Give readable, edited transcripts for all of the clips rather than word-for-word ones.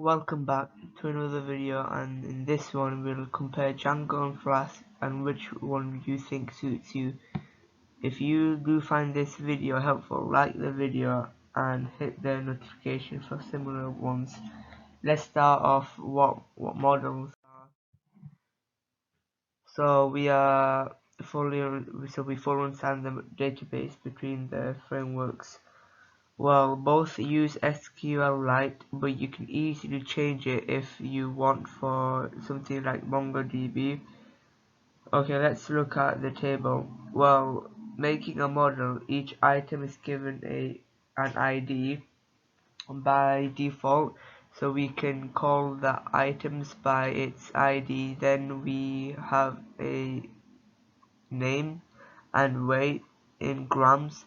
Welcome back to another video, and in this one we'll compare Django and Flask and which one you think suits you. If you do find this video helpful, like the video and hit the notification for similar ones. Let's start off what models are. So we fully understand the database between the frameworks. Well, both use SQLite, but you can easily change it if you want for something like MongoDB. Okay, let's look at the table. Well, making a model, each item is given an ID by default, so we can call the items by its ID. Then we have a name and weight in grams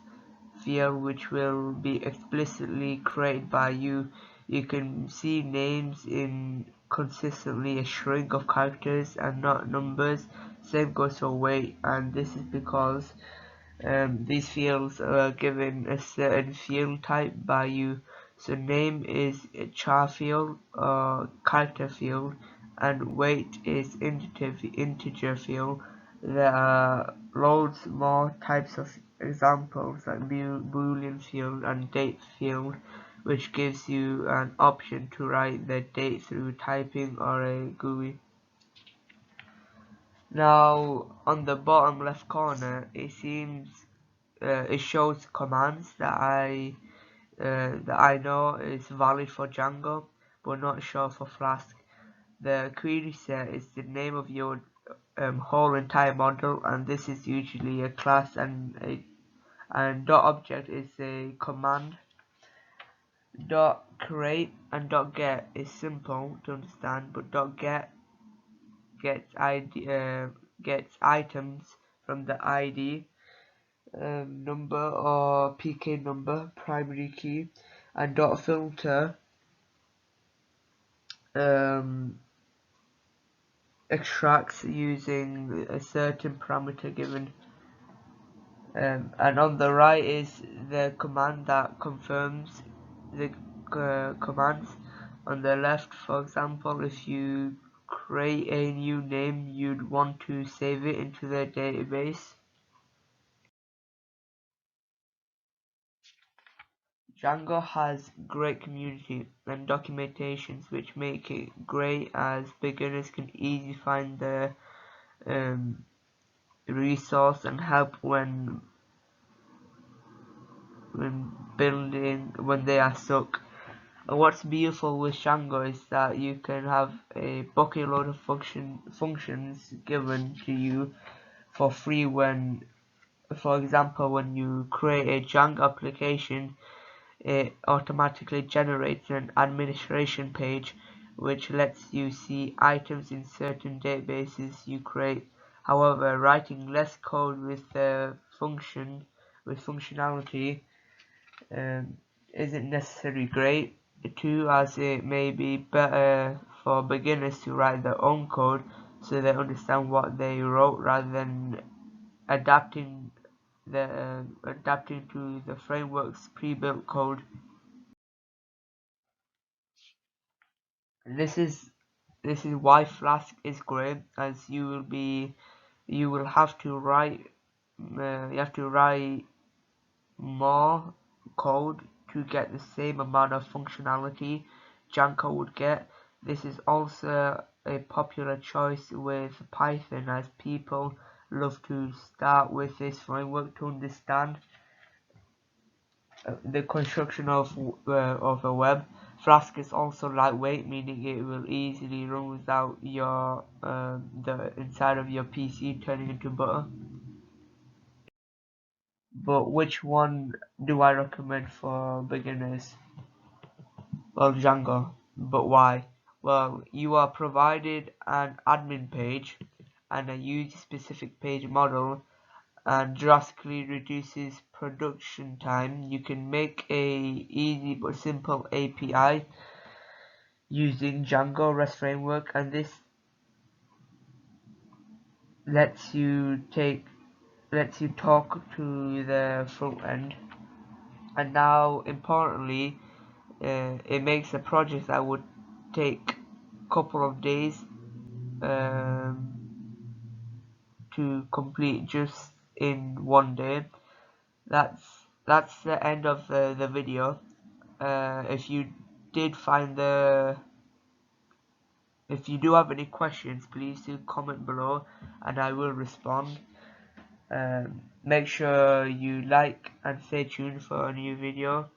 field which will be explicitly created by you. You can see names in consistently a string of characters and not numbers. Same goes for weight, and this is because these fields are given a certain field type by you. So name is a char field or character field, and weight is integer field. There are loads more types of examples like boolean field and date field, which gives you an option to write the date through typing or a GUI. Now on the bottom left corner it shows commands that I know is valid for Django but not sure for Flask. The query set is the name of your whole entire model, and this is usually a class, and dot object is a command. Dot create and dot get is simple to understand, but dot get gets items from the ID number or PK number primary key, and dot filter um, extracts using a certain parameter given. And on the right is the command that confirms the commands. On the left, for example, if you create a new name, you'd want to save it into the database. Django has great community and documentations which make it great as beginners can easily find the um, resource and help when they are stuck. And what's beautiful with Django is that you can have a bucket load of functions given to you for free when, for example, when you create a Django application, it automatically generates an administration page which lets you see items in certain databases you create. However, writing less code with functionality isn't necessarily great too, as it may be better for beginners to write their own code so they understand what they wrote rather than adapting to the framework's pre-built code. This is why Flask is great, as you will have to write more code to get the same amount of functionality Django would get. This is also a popular choice with Python, as people love to start with this framework to understand the construction of a web. Flask is also lightweight, meaning it will easily run without the inside of your PC turning into butter. But which one do I recommend for beginners? Well, Django. But why? Well, you are provided an admin page and a user-specific page model, and drastically reduces production time. You can make a easy but simple API using Django REST framework, and this lets you talk to the front end. And now, importantly, it makes a project that would take a couple of days to complete just in one day. That's the end of the video. If you did find if you do have any questions, please do comment below and I will respond. Make sure you like and stay tuned for a new video.